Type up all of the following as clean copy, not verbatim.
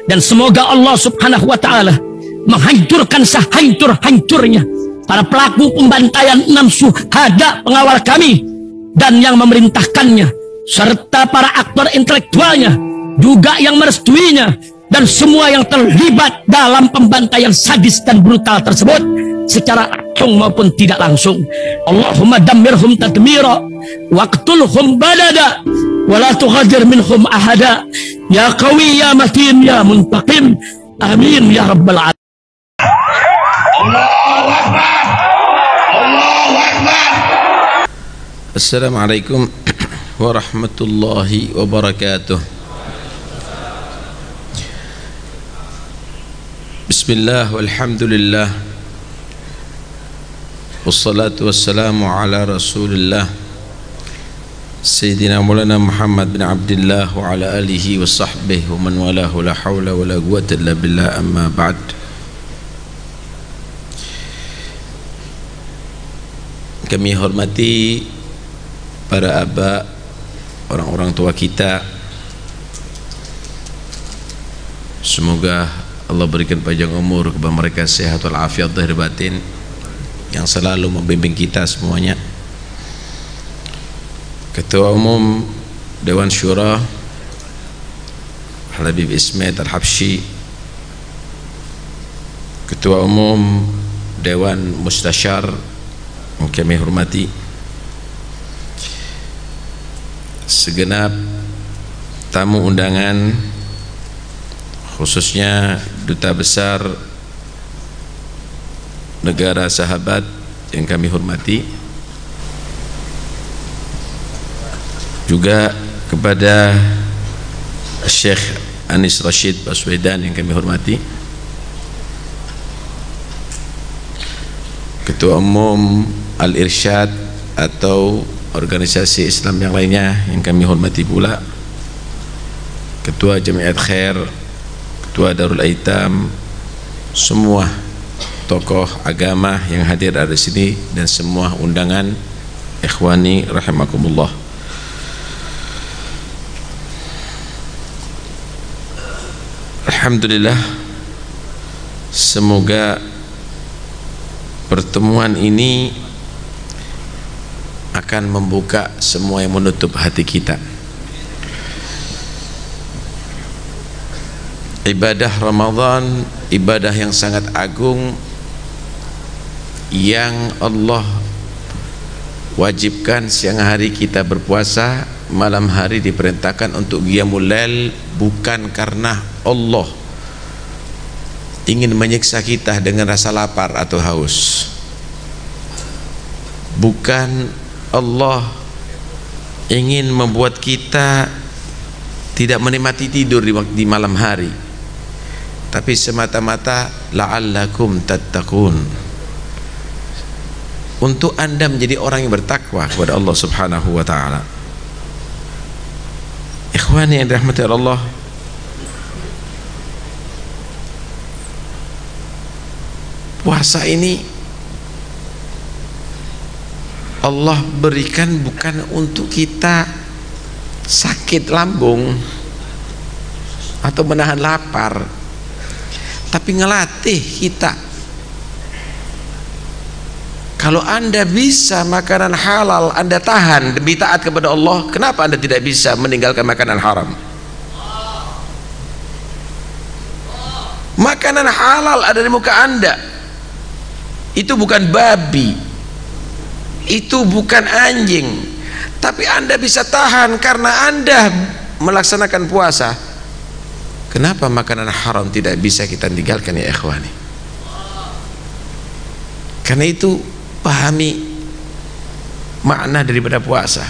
Dan semoga Allah subhanahu wa ta'ala menghancurkan sehancur-hancurnya para pelaku pembantaian 6 syuhada pengawal kami dan yang memerintahkannya, serta para aktor intelektualnya juga yang merestuinya, dan semua yang terlibat dalam pembantaian sadis dan brutal tersebut secara langsung maupun tidak langsung. Allahumma dammirhum tadmira waqtulhum balada wala tughadir minhum ahada ya qawi ya matin ya muntaqim amin ya rabbal alamin. Allahu Akbar, Allahu Akbar. Assalamualaikum warahmatullahi wabarakatuh. Bismillah walhamdulillah wassalatu wassalamu ala rasulillah Sayyidina Maulana Muhammad bin Abdullah wa ala alihi wa sahbihi wa man walahu la hawla wa la quwwata illa billah, amma ba'd. Kami hormati para aba, orang-orang tua kita. Semoga Allah berikan panjang umur kepada mereka, sehat walafiat zahir batin, yang selalu membimbing kita semuanya. Ketua Umum Dewan Syura Habib Ismail Al-Habsyi, Ketua Umum Dewan Mustasyar yang kami hormati, segenap tamu undangan, khususnya Duta Besar negara sahabat yang kami hormati, juga kepada Syekh Anies Rashid Baswedan yang kami hormati, Ketua Umum Al-Irsyad atau organisasi Islam yang lainnya yang kami hormati pula, Ketua Jamiat Khair, Ketua Darul Aitam, semua tokoh agama yang hadir ada di sini, dan semua undangan ikhwani rahimakumullah. Alhamdulillah, semoga pertemuan ini akan membuka semua yang menutup hati kita. Ibadah Ramadan, ibadah yang sangat agung yang Allah wajibkan. Siang hari kita berpuasa, malam hari diperintahkan untuk qiyamul lail, bukan karena Allah ingin menyiksa kita dengan rasa lapar atau haus, bukan Allah ingin membuat kita tidak menikmati tidur di malam hari, tapi semata-mata la'allakum tattaqun, untuk Anda menjadi orang yang bertakwa kepada Allah Subhanahu wa ta'ala. Ikhwani yang dirahmati Allah, puasa ini Allah berikan bukan untuk kita sakit lambung atau menahan lapar, tapi ngelatih kita. Kalau Anda bisa makanan halal, Anda tahan demi taat kepada Allah, kenapa Anda tidak bisa meninggalkan makanan haram? Makanan halal ada di muka Anda. Itu bukan babi, itu bukan anjing, tapi Anda bisa tahan karena Anda melaksanakan puasa. Kenapa makanan haram tidak bisa kita tinggalkan ya ikhwani? Karena itu pahami makna daripada puasa.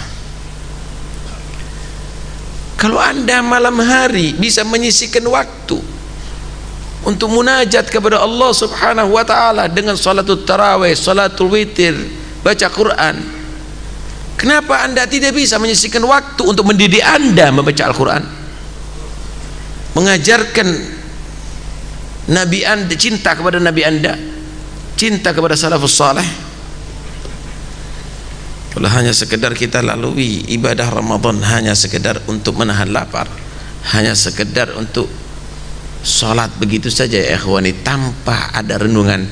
Kalau Anda malam hari bisa menyisihkan waktu untuk munajat kepada Allah Subhanahu wa ta'ala dengan salatul tarawih, salatul witir, baca Quran, kenapa Anda tidak bisa menyisihkan waktu untuk mendidik Anda membaca Al-Quran, mengajarkan Nabi Anda, cinta kepada Nabi Anda, cinta kepada salafus salih? Kalau hanya sekedar kita lalui ibadah Ramadan hanya sekedar untuk menahan lapar, hanya sekedar untuk Salat begitu saja ya ikhwani, tanpa ada renungan,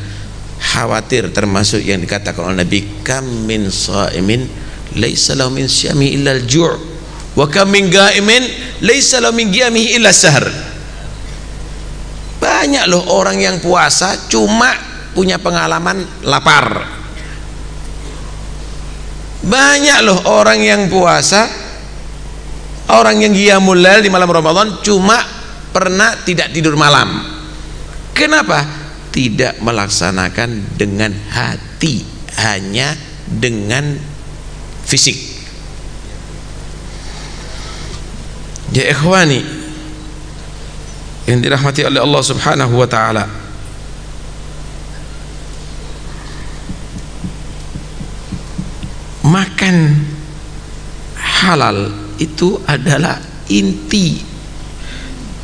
khawatir termasuk yang dikatakan oleh Nabi, kam min shaimin laisa lahu min syami illa al-ju' wa kam min qa'imin laisa lahu min qiyamihi illa sahr. Banyak loh orang yang puasa cuma punya pengalaman lapar. Banyak loh orang yang puasa, orang yang qiyamul lail di malam Ramadan cuma pernah tidak tidur malam. Kenapa? Tidak melaksanakan dengan hati, hanya dengan fisik. Ya ikhwani yang dirahmati oleh Allah Subhanahu wa taala, makan halal itu adalah inti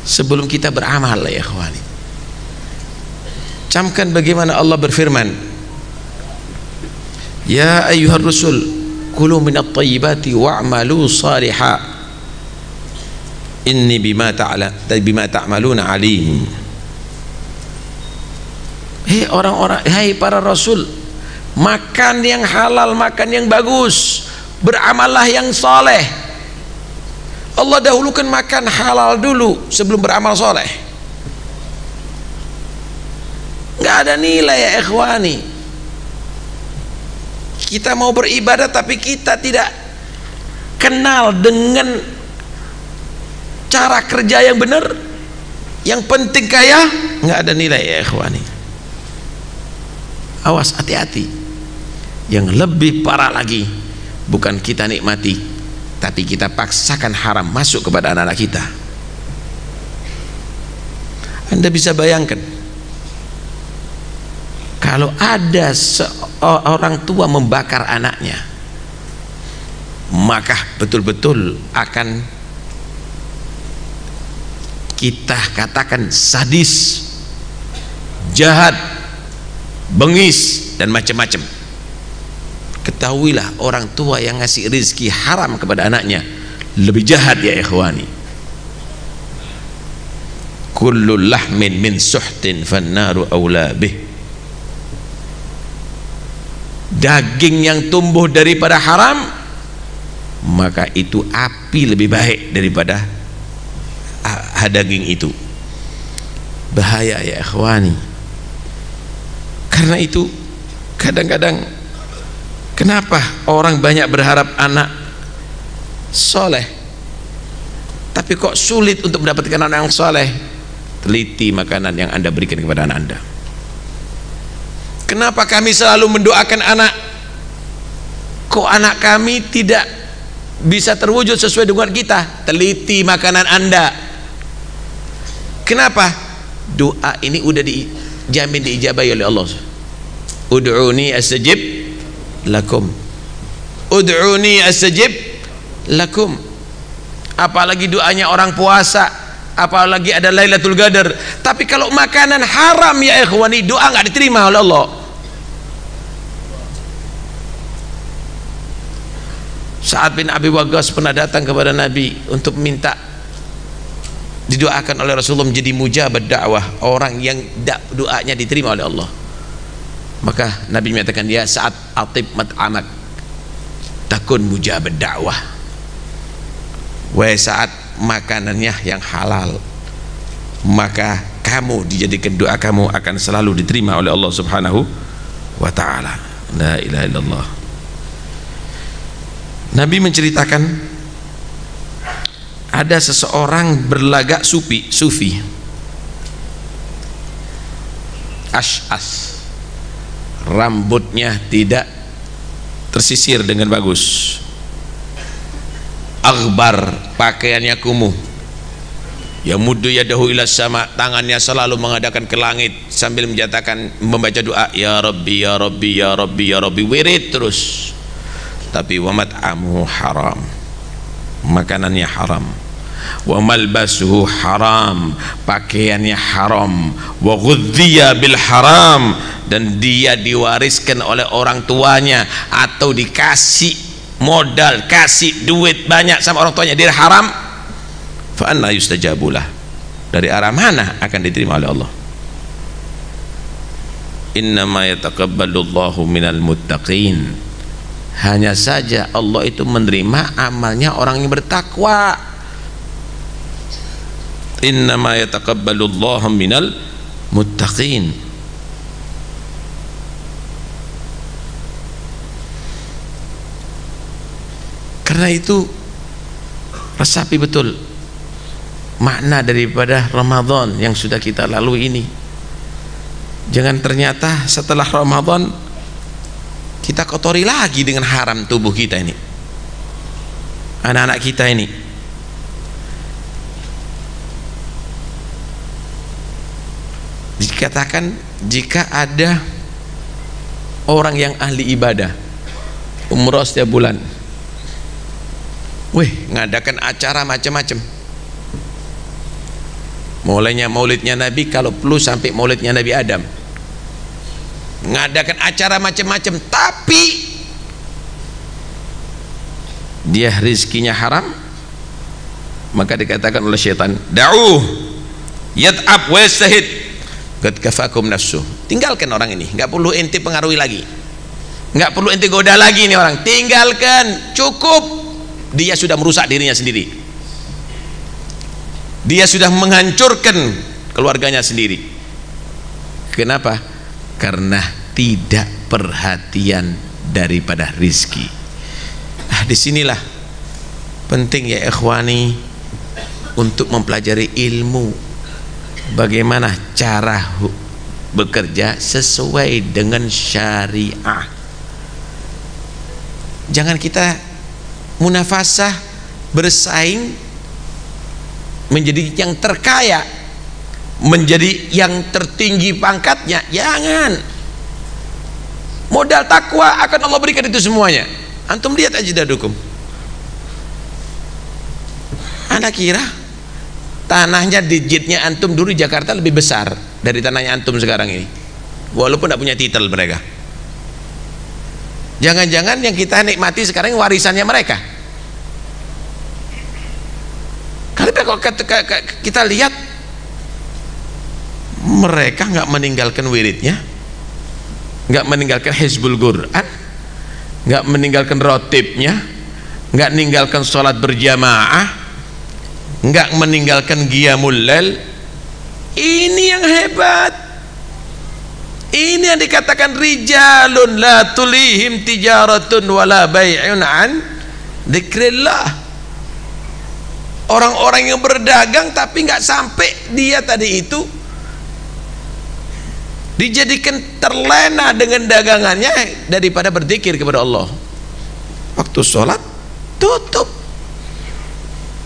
sebelum kita beramal ya ikhwani. Camkan bagaimana Allah berfirman, ya ayyuhar rusul kulu minat tayyibati wa'malu salihah inni bima ta'maluna alim. Hei orang-orang, hai para rasul, makan yang halal, makan yang bagus, beramallah yang soleh. Allah dahulukan makan halal dulu sebelum beramal soleh. Nggak ada nilai ya ikhwani. Kita mau beribadah tapi kita tidak kenal dengan cara kerja yang benar, yang penting kaya, nggak ada nilai ya ikhwani. Awas, hati-hati. Yang lebih parah lagi, bukan kita nikmati, tapi kita paksakan haram masuk kepada anak-anak kita. Anda bisa bayangkan kalau ada seorang tua membakar anaknya, maka betul-betul akan kita katakan sadis, jahat, bengis, dan macam-macam. Ketahuilah orang tua yang ngasih rezeki haram kepada anaknya lebih jahat ya ikhwani. Kullu lahmin min suhtin fannaru awla bih. Daging yang tumbuh daripada haram, maka itu api lebih baik daripada daging itu. Bahaya ya ikhwani. Karena itu kadang-kadang kenapa orang banyak berharap anak soleh tapi kok sulit untuk mendapatkan anak yang soleh? Teliti makanan yang Anda berikan kepada anak Anda. Kenapa kami selalu mendoakan anak, kok anak kami tidak bisa terwujud sesuai dengan kita? Teliti makanan Anda. Kenapa? Doa ini udah dijamin diijabahi oleh Allah. Ud'uni astajib lakum, ud'uni astajib lakum. Apalagi doanya orang puasa, apalagi ada Lailatul Qadar. Tapi kalau makanan haram ya ikhwani, doa nggak diterima oleh Allah. Sa'ad bin Abi Waqqas pernah datang kepada Nabi untuk minta didoakan oleh Rasulullah menjadi mujabad dakwah, orang yang doanya diterima oleh Allah. Maka Nabi menyatakan, ya Sa'ad atib mat'amak takun mujabad dakwah. Wahai Sa'ad, makanannya yang halal, maka kamu dijadikan doa kamu akan selalu diterima oleh Allah Subhanahu wa ta'ala. La ilaha illallah. Nabi menceritakan ada seseorang berlagak sufi, ash'as, rambutnya tidak tersisir dengan bagus, aghbar, pakaiannya kumuh, yamuddu yadahu ila sama, tangannya selalu mengadakan ke langit sambil membaca doa, ya Rabbi ya Rabbi ya Rabbi ya Rabbi, wirid terus. Tapi wa mat'amuhu haram, makanannya haram, wa malbasuhu haram, pakaiannya haram, wa ghudhiya bil haram, dan dia diwariskan oleh orang tuanya atau dikasih modal, kasih duit banyak sama orang tuanya, dia haram. Fa anna yustajabulah, dari arah mana akan diterima oleh Allah. Innama yataqabbalullahu minal muttaqin, hanya saja Allah itu menerima amalnya orang yang bertakwa. Innama yataqabbalullahu minal muttaqin. Karena itu resapi betul makna daripada Ramadan yang sudah kita lalui ini. Jangan ternyata setelah Ramadan kita kotori lagi dengan haram tubuh kita ini, anak-anak kita ini. Dikatakan jika ada orang yang ahli ibadah umroh setiap bulan, ngadakan acara macam-macam, mulainya maulidnya Nabi, kalau perlu sampai maulidnya Nabi Adam, ngadakan acara macam-macam, tapi dia rizkinya haram, maka dikatakan oleh syaitan, da'uh yad'ab wa yastahid qad kafakum nafsuh. Tinggalkan orang ini, nggak perlu ente pengaruhi lagi, nggak perlu ente goda lagi ini orang, tinggalkan, cukup. Dia sudah merusak dirinya sendiri, dia sudah menghancurkan keluarganya sendiri. Kenapa? Karena tidak perhatian daripada rizki. Disinilah penting ya ikhwani untuk mempelajari ilmu, bagaimana cara bekerja sesuai dengan syariah. Jangan kita munafasah bersaing menjadi yang terkaya, menjadi yang tertinggi pangkatnya. Jangan. Modal takwa akan Allah berikan itu semuanya. Antum lihat aja dadukum, anda kira tanahnya digitnya antum dulu di Jakarta lebih besar dari tanahnya antum sekarang ini, walaupun tidak punya titel mereka. Jangan-jangan yang kita nikmati sekarang warisannya mereka. Kalau kita lihat mereka nggak meninggalkan wiridnya, nggak meninggalkan hizbul Quran, nggak meninggalkan rotibnya, nggak meninggalkan sholat berjamaah, nggak meninggalkan qiyamul lail. Ini yang hebat. Ini yang dikatakan rijalun la tulihim tijaratun wala bai'un an dzikrillah. Orang-orang yang berdagang tapi nggak sampai dia tadi itu dijadikan terlena dengan dagangannya daripada berzikir kepada Allah. Waktu sholat tutup,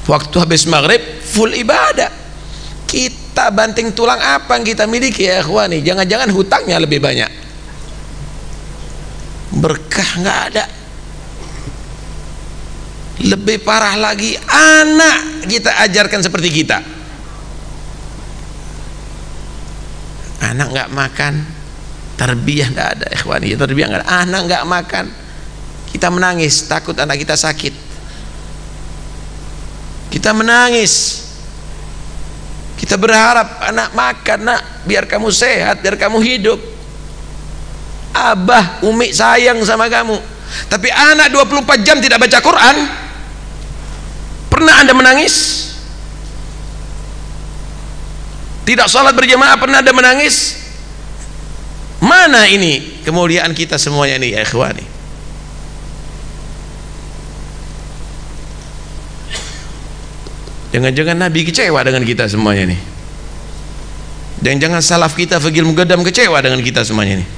waktu habis maghrib full ibadah. Kita banting tulang apa yang kita miliki ya ikhwani? Jangan-jangan hutangnya lebih banyak, berkah nggak ada. Lebih parah lagi, anak kita ajarkan seperti kita. Anak nggak makan, tarbiyah nggak ada ikhwani, tarbiyah nggak ada. Anak nggak makan, kita menangis takut anak kita sakit, kita menangis, kita berharap anak makan, nak, biar kamu sehat, biar kamu hidup. Abah, umi sayang sama kamu. Tapi anak 24 jam tidak baca Quran, pernah anda menangis? Tidak sholat berjamaah, pernah anda menangis? Mana ini kemuliaan kita semuanya ini ya ikhwani? Jangan-jangan Nabi kecewa dengan kita semuanya nih. Jangan-jangan salaf kita Fagil Mugaddam kecewa dengan kita semuanya nih.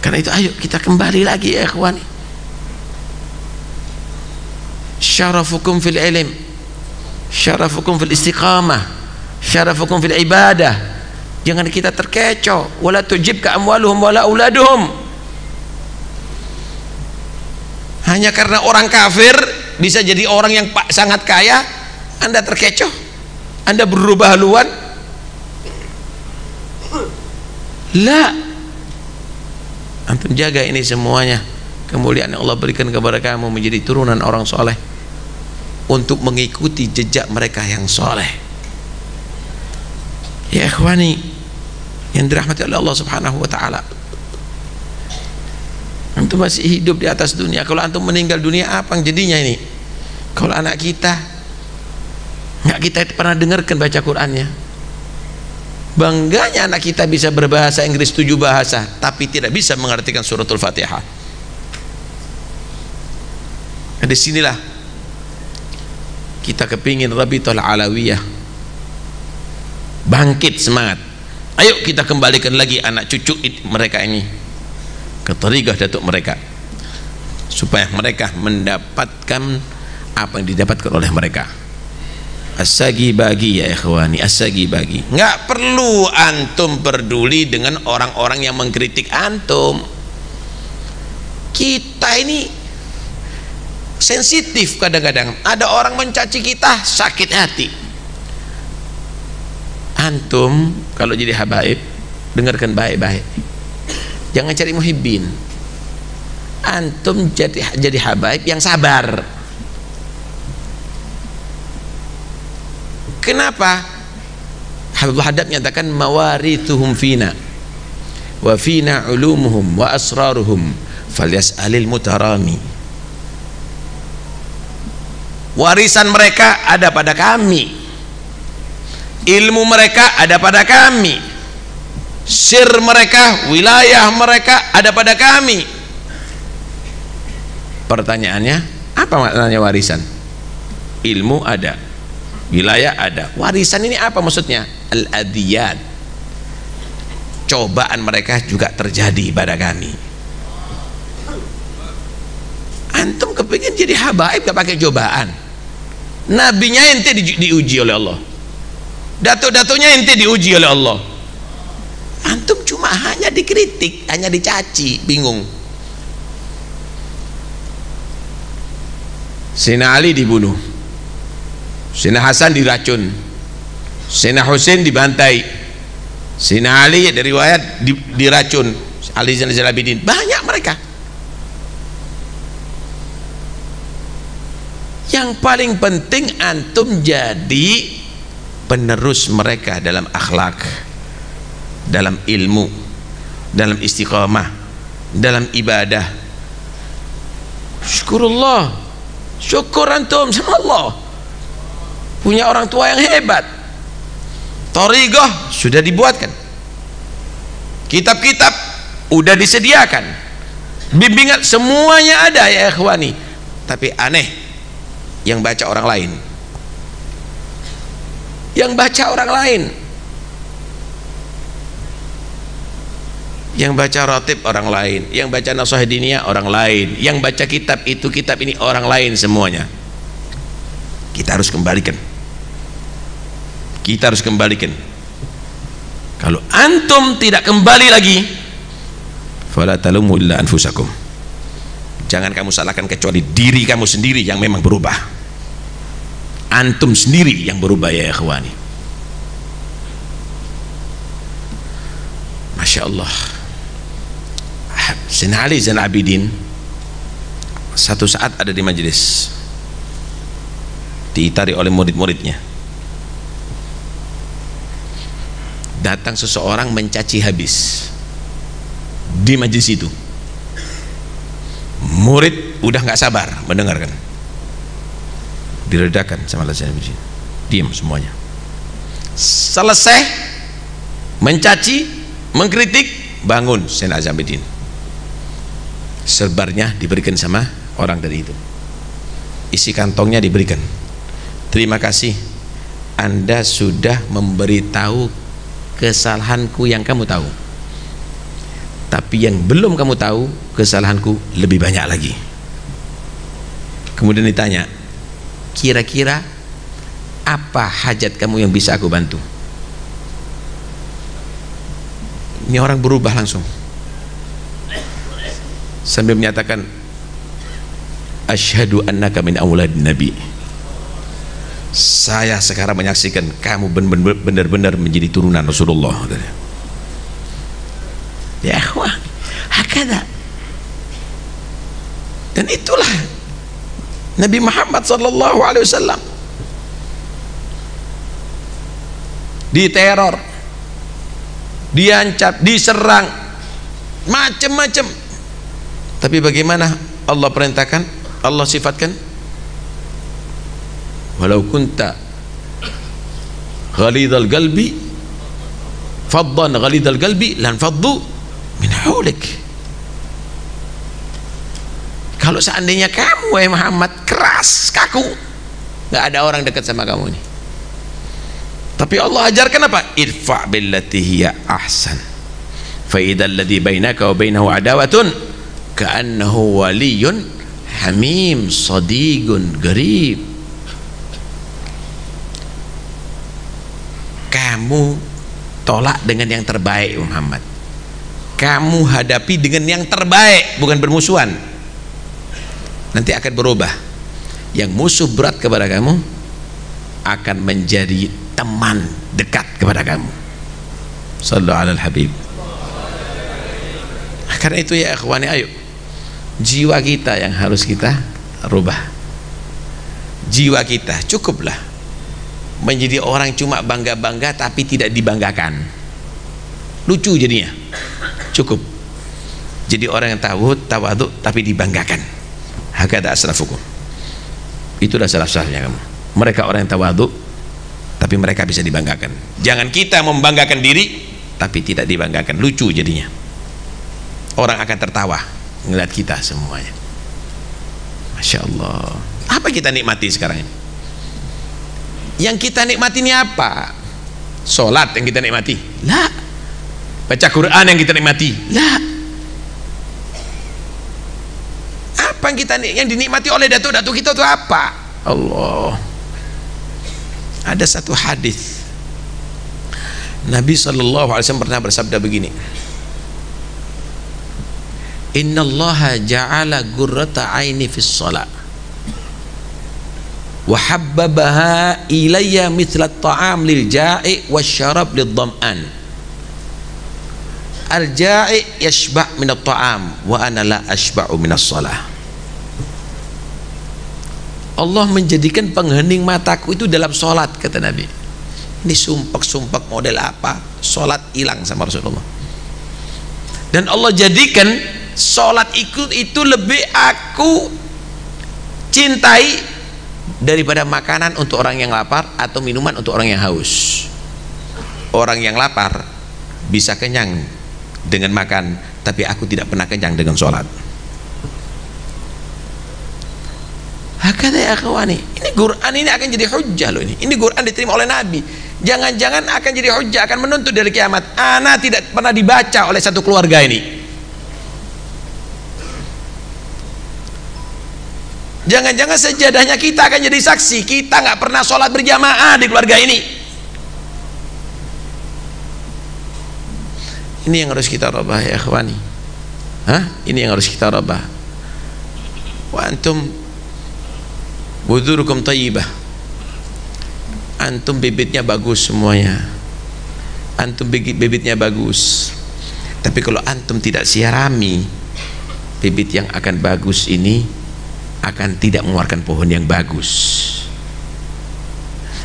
Karena itu ayo kita kembali lagi ya ikhwani. Syarafukum fil ilm, syarafukum fil istiqamah, syarafukum fil ibadah. Jangan kita terkecoh. Wala tujibka amwaluhum wala auladuhum. Hanya karena orang kafir bisa jadi orang yang sangat kaya, anda terkecoh, anda berubah haluan. La, antum jaga ini semuanya. Kemuliaan yang Allah berikan kepada kamu menjadi turunan orang soleh, untuk mengikuti jejak mereka yang soleh. Ya ikhwani yang dirahmati oleh Allah Subhanahu wa taala, antum masih hidup di atas dunia. Kalau antum meninggal dunia, apa yang jadinya ini? Kalau anak kita nggak kita pernah dengarkan baca Qur'annya, bangganya anak kita bisa berbahasa Inggris 7 bahasa tapi tidak bisa mengartikan suratul Fatihah. Di sinilah kita kepingin Rabitaul Alawiyah bangkit semangat. Ayo kita kembalikan lagi anak cucu mereka ini ke tariqah datuk mereka, supaya mereka mendapatkan apa yang didapatkan oleh mereka. As-sagi bagi ya ikhwani, as-sagi bagi. Nggak perlu antum peduli dengan orang-orang yang mengkritik antum. Kita ini sensitif, kadang-kadang ada orang mencaci kita sakit hati. Antum kalau jadi habaib, dengarkan baik-baik, jangan cari muhibbin. Antum jadi habaib yang sabar. Kenapa? Habibul Haddad menyatakan mawarithuhum fina wa fina ulumuhum wa asraruhum falyas'alil mutarami. Warisan mereka ada pada kami, ilmu mereka ada pada kami, sir mereka, wilayah mereka ada pada kami. Pertanyaannya, apa maknanya warisan? Ilmu ada, wilayah ada, warisan ini apa maksudnya? Al-adiyat, cobaan mereka juga terjadi pada kami. Antum kepingin jadi habaib gak pakai cobaan? Nabinya ente diuji oleh Allah, datuk-datuknya ente diuji oleh Allah. Antum cuma hanya dikritik, hanya dicaci, bingung. Sayyidina Ali dibunuh, Sayyidina Hasan diracun, Sayyidina Husain dibantai, Sayyidina Ali dari riwayat diracun, Ali Zainal Abidin, banyak mereka. Yang paling penting antum jadi penerus mereka dalam akhlak, dalam ilmu, dalam istiqamah, dalam ibadah. Syukurullah, syukur antum sama Allah punya orang tua yang hebat. Thariqah sudah dibuatkan, kitab-kitab udah disediakan, bimbingan semuanya ada ya ikhwani. Tapi aneh, yang baca orang lain, yang baca orang lain, yang baca ratib orang lain, yang baca nashah diniyah orang lain, yang baca kitab itu kitab ini orang lain semuanya. Kita harus kembalikan, kita harus kembalikan. Kalau antum tidak kembali lagi, fala talumu illa anfusakum, jangan kamu salahkan kecuali diri kamu sendiri yang memang berubah. Antum sendiri yang berubah ya ikhwani. Masya Allah. Sayyidina Ali Zainal Abidin satu saat ada di majelis, diitari oleh murid-muridnya. Datang seseorang mencaci habis di majelis itu. Murid udah nggak sabar mendengarkan, diredakan sama Zainal Abidin, diam semuanya. Selesai mencaci, mengkritik, bangun Zainal Abidin, sebarnya diberikan sama orang dari itu, isi kantongnya diberikan. Terima kasih, Anda sudah memberitahu kesalahanku yang kamu tahu, tapi yang belum kamu tahu kesalahanku lebih banyak lagi. Kemudian ditanya, kira-kira apa hajat kamu yang bisa aku bantu? Ini orang berubah langsung sambil menyatakan, asyhadu annaka min auladin nabi. Saya sekarang menyaksikan kamu benar-benar menjadi turunan Rasulullah. Ya ikhwah, hakada. Dan itulah Nabi Muhammad sallallahu alaihi wasallam diteror, diancam, diserang, macam-macam. Tapi bagaimana Allah perintahkan, Allah sifatkan, walau kunta ghalidhal qalbi faddan ghalidhal qalbi lan faddu min haulik. Kalau seandainya kamu wahai Muhammad keras, kaku, nggak ada orang dekat sama kamu ini. Tapi Allah ajarkan apa? Idfa billati hiya ahsan fa idzal ladzi bainaka wa bainahu adawatun ka'annahu waliyyun hamim sadiqun qarib. Kamu tolak dengan yang terbaik Muhammad. Kamu hadapi dengan yang terbaik, bukan bermusuhan. Nanti akan berubah. Yang musuh berat kepada kamu akan menjadi teman dekat kepada kamu. Sallallahu alal habib. Karena itu ya ikhwani, ayo, jiwa kita yang harus kita rubah. Jiwa kita cukuplah menjadi orang cuma bangga-bangga tapi tidak dibanggakan. Lucu jadinya. Cukup jadi orang yang tawadhu tapi dibanggakan. Hakada asrafukum. Itulah salaf-salafnya kamu. Mereka orang yang tawadhu tapi mereka bisa dibanggakan. Jangan kita membanggakan diri tapi tidak dibanggakan. Lucu jadinya. Orang akan tertawa ngeliat kita semuanya. Masya Allah. Apa kita nikmati sekarang ini? Yang kita nikmati ini apa? Sholat yang kita nikmati? La. Baca Quran yang kita nikmati? La. Apa yang dinikmati oleh datuk-datuk kita itu apa? Allah. Ada satu hadis Nabi sallallahu alaihi wasallam pernah bersabda begini, innallaha ja'ala gurrata aini fis shalah wa habbabaha ilayya mithla at-ta'am lil ja'i wasyarab lid dham'an. Al ja'i yashba' min at-ta'am wa ana la ashba'u min as-shalah. Allah menjadikan penghening mataku itu dalam sholat, kata Nabi. Ini sumpek-sumpek model apa? Sholat hilang sama Rasulullah. Dan Allah jadikan sholat itu lebih aku cintai daripada makanan untuk orang yang lapar atau minuman untuk orang yang haus. Orang yang lapar bisa kenyang dengan makan, tapi aku tidak pernah kenyang dengan sholat. Hakata ya akhwani, ini Quran ini akan jadi hujjah loh ini. Ini Quran diterima oleh Nabi. Jangan-jangan akan jadi hujjah, akan menuntut dari kiamat. Ana tidak pernah dibaca oleh satu keluarga ini. Jangan-jangan sejadahnya kita akan jadi saksi. Kita nggak pernah sholat berjamaah di keluarga ini. Ini yang harus kita rubah ya akhwani. Ini yang harus kita rubah. Wa antum budhurukum tayyibah. Antum bibitnya bagus semuanya. Antum bibitnya bagus. Tapi kalau antum tidak siarami, bibit yang akan bagus ini akan tidak mengeluarkan pohon yang bagus.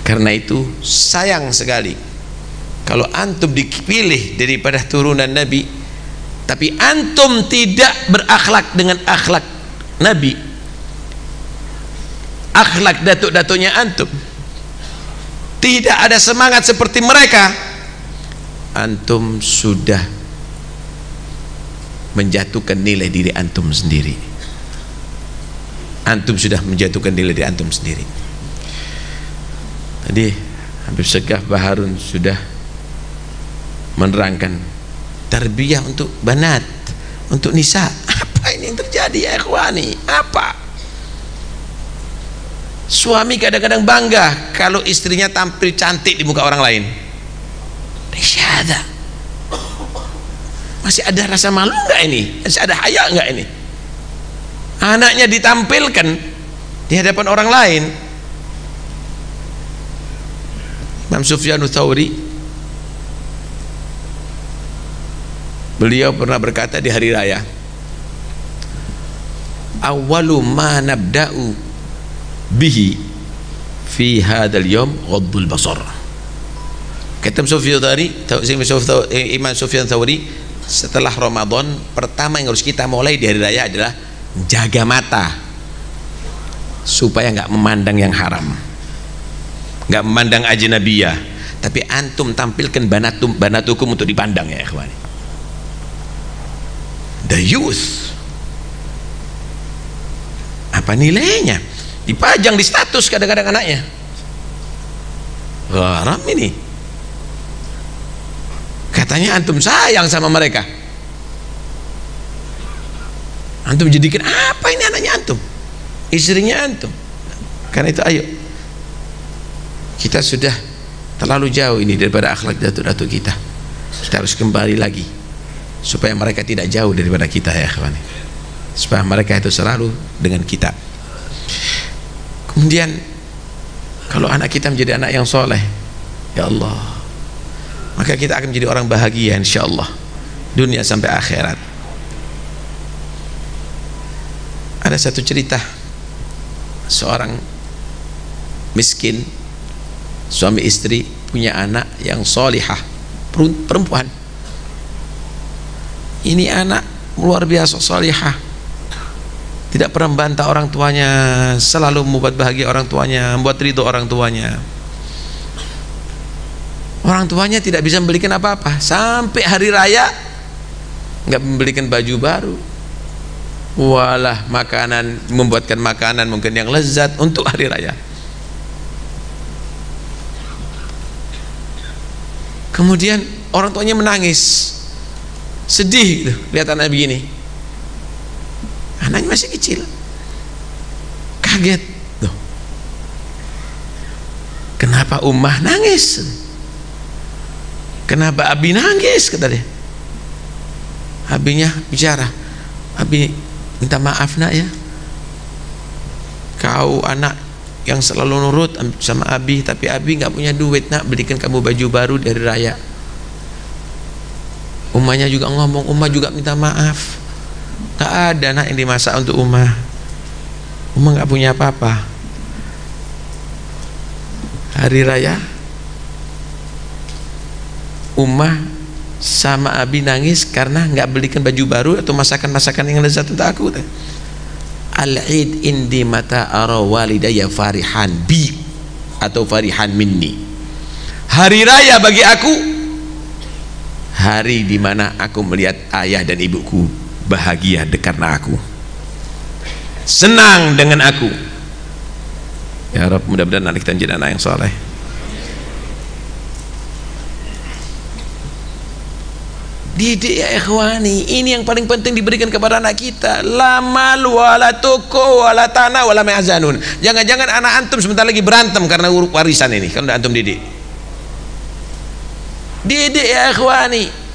Karena itu sayang sekali kalau antum dipilih daripada turunan Nabi, tapi antum tidak berakhlak dengan akhlak Nabi, akhlak datuk-datuknya antum, tidak ada semangat seperti mereka, antum sudah menjatuhkan nilai diri antum sendiri. Antum sudah menjatuhkan nilai diri antum sendiri. Tadi Habib Segaf Baharun sudah menerangkan tarbiyah untuk banat, untuk nisa. Apa ini yang terjadi ya ikhwani? Apa? Suami kadang-kadang bangga kalau istrinya tampil cantik di muka orang lain. Syahada. Masih ada rasa malu enggak ini? Masih ada haya enggak ini? Anaknya ditampilkan di hadapan orang lain. Imam Sufyan Tsauri, beliau pernah berkata di hari raya, awwalu ma nabda'u bihi fi hadzal yawm ghaddul basar. Kata Imam Sufyan Tsauri, setelah Ramadan pertama yang harus kita mulai di hari raya adalah jaga mata supaya nggak memandang yang haram, nggak memandang ajnabiyah, tapi antum tampilkan banatukum untuk dipandang ya ikhwan. The youth, apa nilainya? Dipajang di status kadang-kadang anaknya. Haram ini. Katanya antum sayang sama mereka. Antum jadikan apa ini anaknya antum, istrinya antum. Karena itu ayo, kita sudah terlalu jauh ini daripada akhlak datuk-datuk kita. Kita harus kembali lagi supaya mereka tidak jauh daripada kita ya kawan. Supaya mereka itu selalu dengan kita. Kemudian kalau anak kita menjadi anak yang soleh, ya Allah, maka kita akan menjadi orang bahagia insyaallah dunia sampai akhirat. Ada satu cerita seorang miskin, suami istri, punya anak yang solihah, perempuan. Ini anak luar biasa solihah, tidak pernah membantah orang tuanya, selalu membuat bahagia orang tuanya, membuat ridho orang tuanya. Orang tuanya tidak bisa membelikan apa-apa sampai hari raya, nggak membelikan baju baru, walah makanan, membuatkan makanan mungkin yang lezat untuk hari raya. Kemudian orang tuanya menangis, sedih gitu, lihat anak begini. Anaknya masih kecil, kaget, loh, kenapa Ummah nangis? Kenapa Abi nangis? Kata dia. Abinya bicara, Abi minta maaf nak ya, kau anak yang selalu nurut sama Abi, tapi Abi nggak punya duit nak belikan kamu baju baru dari raya. Ummahnya juga ngomong, Ummah juga minta maaf, nggak ada nak yang dimasak untuk Ummah. Ummah nggak punya apa-apa. Hari raya Ummah sama Abi nangis karena nggak belikan baju baru atau masakan-masakan yang lezat untuk aku. Al-id indi mata ara walidayya farihan bi atau farihan minni. Hari raya bagi aku hari di mana aku melihat ayah dan ibuku bahagia karena aku, senang dengan aku. Ya Rabb, mudah-mudahan anak kita menjadi anak yang soleh. Didik ya ikhwani, ini yang paling penting diberikan kepada anak kita. La mal wala toko wala tanah wala ma'zanun. Jangan-jangan anak antum sebentar lagi berantem karena warisan ini kalau antum didik. Didik ya ikhwani.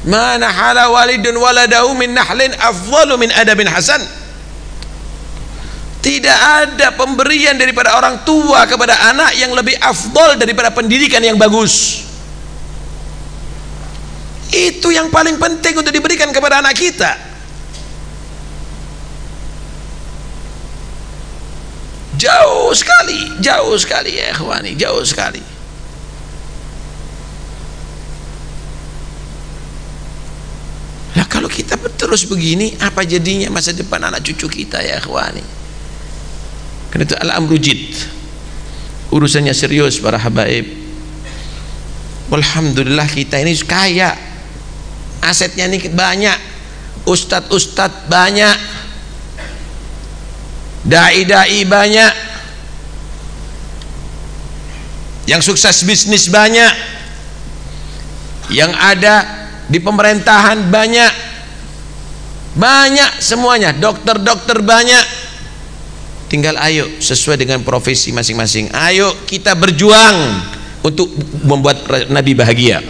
Mana hala walidun waladahu min nahlin afdalu min adabin hasan. Tidak ada pemberian daripada orang tua kepada anak yang lebih afdal daripada pendidikan yang bagus. Itu yang paling penting untuk diberikan kepada anak kita. Jauh sekali ya ikhwani, jauh sekali. Lah kalau kita terus begini, apa jadinya masa depan anak cucu kita ya ikhwani? Karena itu al-amru jid, urusannya serius para habaib. Alhamdulillah kita ini kaya, asetnya ini banyak, ustadz banyak, dai banyak, yang sukses bisnis banyak, yang ada di pemerintahan banyak semuanya, dokter banyak. Tinggal ayo sesuai dengan profesi masing-masing, ayo kita berjuang untuk membuat Nabi bahagia,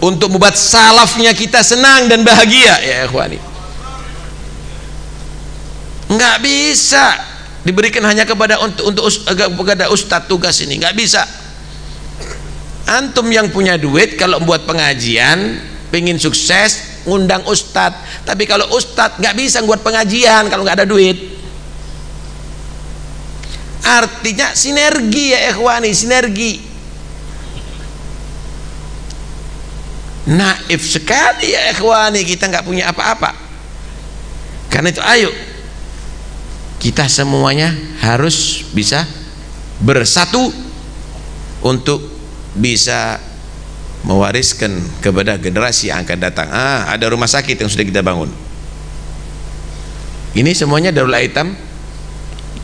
untuk membuat salafnya kita senang dan bahagia ya ikhwani. Nggak bisa diberikan hanya kepada kepada ustadz tugas ini, nggak bisa. Antum yang punya duit kalau membuat pengajian, pengen sukses, ngundang ustadz, tapi kalau ustadz nggak bisa buat pengajian kalau nggak ada duit. Artinya sinergi ya ikhwani, sinergi. Naif sekali ya ikhwani, kita nggak punya apa-apa. Karena itu ayo kita semuanya harus bisa bersatu untuk bisa mewariskan kepada generasi yang akan datang. Ada rumah sakit yang sudah kita bangun. Ini semuanya Darul Aitam.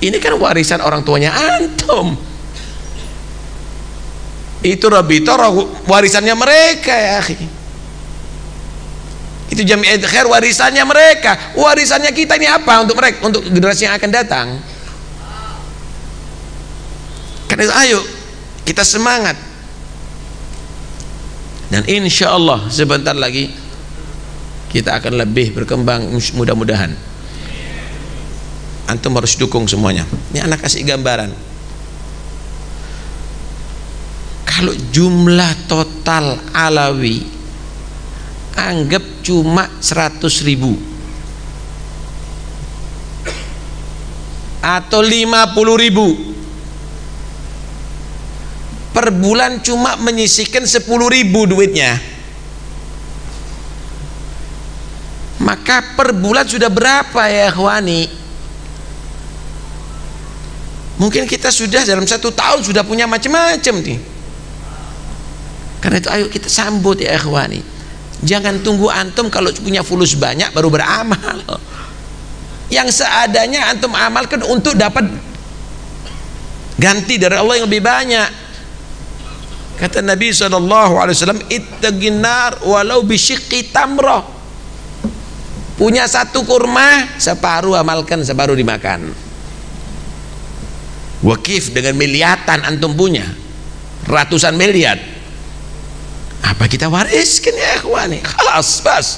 Ini kan warisan orang tuanya antum. Itu Rabita warisannya mereka ya akhi. Itu Jamiat Khair warisannya mereka. Warisannya kita ini apa untuk mereka, untuk generasi yang akan datang. Karena itu ayo kita semangat. Dan insya Allah sebentar lagi kita akan lebih berkembang, mudah-mudahan. Antum harus dukung semuanya. Ini anak kasih gambaran. Kalau jumlah total Alawi anggap cuma 100.000 atau 50.000 per bulan, cuma menyisihkan 10.000 duitnya, maka per bulan sudah berapa ya ikhwani? Mungkin kita sudah dalam 1 tahun sudah punya macam-macam nih. Karena itu ayo kita sambut ya ikhwani. Jangan tunggu antum kalau punya fulus banyak baru beramal. Yang seadanya antum amalkan untuk dapat ganti dari Allah yang lebih banyak. Kata Nabi SAW, ittaqin nar walau bisyiqqi tamrah. Punya 1 kurma, separuh amalkan, separuh dimakan. Wakif dengan miliatan antum punya, ratusan miliar. Apa kita wariskan ya ikhwani? Khalas, bas.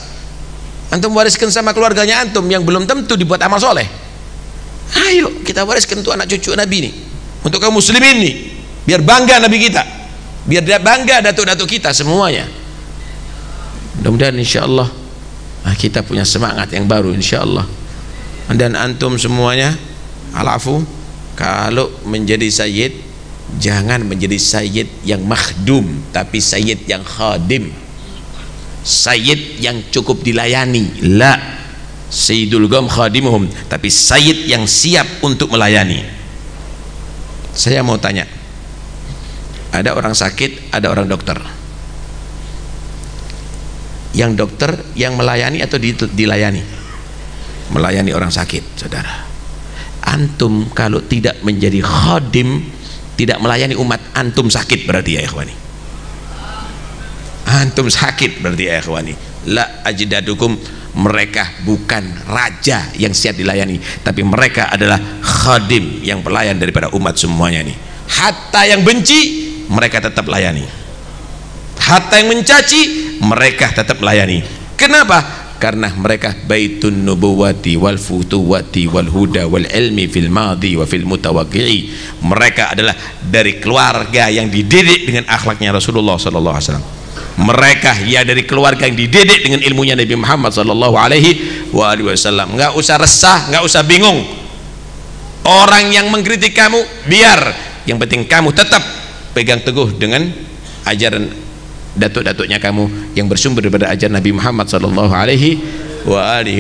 Antum wariskan sama keluarganya antum yang belum tentu dibuat amal soleh. Ayo kita wariskan untuk anak cucu Nabi nih, untuk kaum muslimin nih, biar bangga Nabi kita, biar dia bangga datuk-datuk kita semuanya. Mudah-mudahan insyaallah kita punya semangat yang baru insyaallah. Dan antum semuanya alafu, kalau menjadi sayyid jangan menjadi sayyid yang makhdum, tapi sayyid yang khadim, sayyid yang cukup dilayani. La sayyidul qaum khadimuhum, tapi sayyid yang siap untuk melayani. Saya mau tanya, ada orang sakit, ada orang dokter. Yang dokter yang melayani atau dilayani? Melayani orang sakit, saudara. Antum kalau tidak menjadi khadim, tidak melayani umat, antum sakit berarti ya ikhwani. Antum sakit berarti ya ikhwani. La ajdadukum, mereka bukan raja yang siap dilayani, tapi mereka adalah khadim yang pelayan daripada umat semuanya nih. Hatta yang benci mereka tetap layani, hatta yang mencaci mereka tetap layani. Kenapa? Karena mereka baitun nubuwati wal futuwati wal huda wal ilmi fil madhi wa fil mutawaqqi'i. Mereka adalah dari keluarga yang dididik dengan akhlaknya Rasulullah sallallahu alaihi wasallam. Mereka ya dari keluarga yang dididik dengan ilmunya Nabi Muhammad sallallahu alaihi wasallam. Enggak usah resah, enggak usah bingung. Orang yang mengkritik kamu biar, yang penting kamu tetap pegang teguh dengan ajaran datuk-datuknya kamu yang bersumber daripada ajaran Nabi Muhammad sallallahu alaihi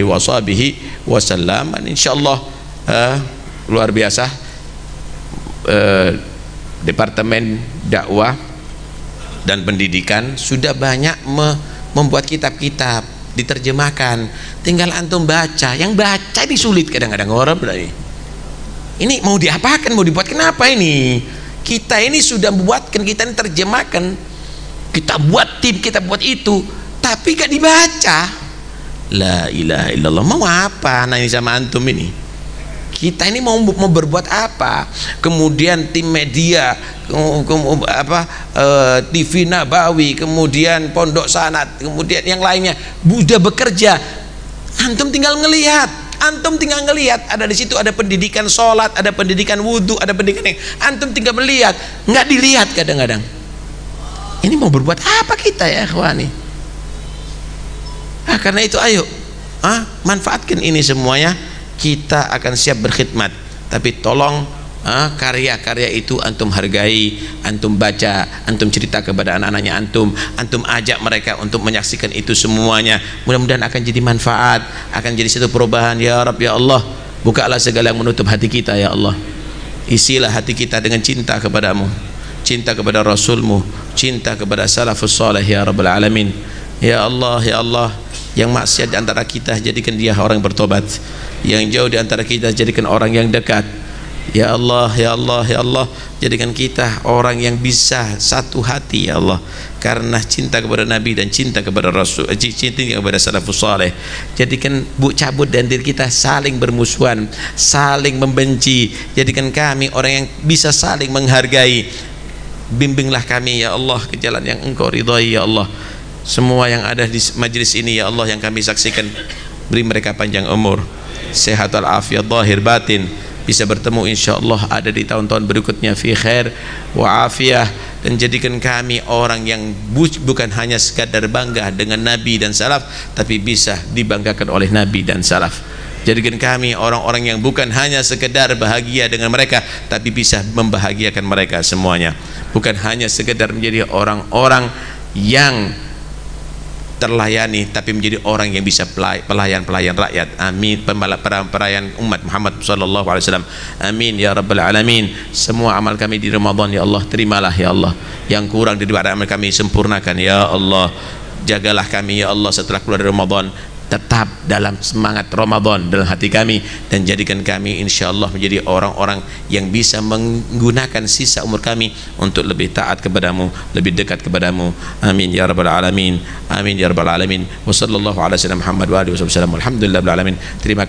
wasallam. Insyaallah luar biasa. Departemen dakwah dan pendidikan sudah banyak membuat kitab-kitab diterjemahkan, tinggal antum baca. Yang baca ini sulit kadang-kadang orang berani. Ini mau diapakan, mau dibuat kenapa ini? Kita ini sudah membuatkan, kita ini terjemahkan, kita buat tim, kita buat itu, tapi gak dibaca. La ilaha illallah. Mau apa nanya sama antum ini? Kita ini mau berbuat apa? Kemudian tim media, TV Nabawi, kemudian Pondok Sanad, kemudian yang lainnya sudah bekerja. Antum tinggal ngelihat, antum tinggal ngelihat. Ada di situ ada pendidikan sholat, ada pendidikan wudhu, ada pendidikan yang antum tinggal melihat, nggak dilihat kadang-kadang. Ini mau berbuat apa kita ya ikhwani? Nah karena itu ayo manfaatkan ini semuanya, kita akan siap berkhidmat. Tapi tolong karya-karya itu antum hargai, antum baca, antum cerita kepada anak-anaknya antum ajak mereka untuk menyaksikan itu semuanya. Mudah-mudahan akan jadi manfaat, akan jadi satu perubahan. Ya Rabb, ya Allah, bukalah segala yang menutup hati kita ya Allah. Isilah hati kita dengan cinta kepadamu, cinta kepada Rasulmu, cinta kepada salafus salih ya Rabbal Alamin. Ya Allah, ya Allah, yang maksiat di antara kita jadikan dia orang bertobat, yang jauh di antara kita jadikan orang yang dekat. Ya Allah, ya Allah, ya Allah, jadikan kita orang yang bisa satu hati ya Allah, karena cinta kepada Nabi dan cinta kepada Rasul, cinta kepada salafus saleh. Jadikan cabut dan diri kita saling bermusuhan, saling membenci. Jadikan kami orang yang bisa saling menghargai. Bimbinglah kami ya Allah ke jalan yang Engkau ridhai ya Allah. Semua yang ada di majlis ini ya Allah yang kami saksikan, beri mereka panjang umur, sehat walafiat zahir batin, bisa bertemu insyaallah ada di tahun-tahun berikutnya fi khair wa afiyah. Dan jadikan kami orang yang bukan hanya sekadar bangga dengan Nabi dan salaf, tapi bisa dibanggakan oleh Nabi dan salaf. Jadikan kami orang-orang yang bukan hanya sekedar bahagia dengan mereka, tapi bisa membahagiakan mereka semuanya. Bukan hanya sekedar menjadi orang-orang yang terlayani, tapi menjadi orang yang bisa pelayan-pelayan rakyat. Amin. Pelayan umat Muhammad sallallahu alaihi wasallam. Amin ya rabbal alamin. Semua amal kami di Ramadan ya Allah terimalah ya Allah. Yang kurang daripada amal kami sempurnakan ya Allah. Jagalah kami ya Allah setelah keluar dari Ramadan, tetap dalam semangat Ramadan dalam hati kami, dan jadikan kami insyaallah menjadi orang-orang yang bisa menggunakan sisa umur kami untuk lebih taat kepadamu, lebih dekat kepadamu. Amin ya rabbal alamin. Amin ya rabbal alamin. Wa sallallahu ala sayyidina Muhammad wa alihi wasallam. Alhamdulillahil alamin. Terima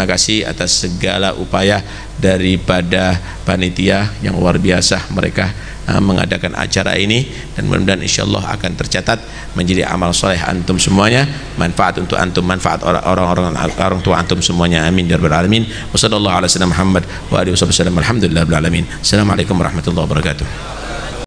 kasih atas segala upaya daripada panitia yang luar biasa, mereka mengadakan acara ini, dan mudah-mudahan insyaallah akan tercatat menjadi amal soleh antum semuanya, manfaat untuk antum, manfaat orang tua antum semuanya. Amin ya rabbal alamin. Wassallallahu ala sayyidina Muhammad wa alihi wasallam. Alhamdulillahil alamin. Assalamualaikum warahmatullahi wabarakatuh.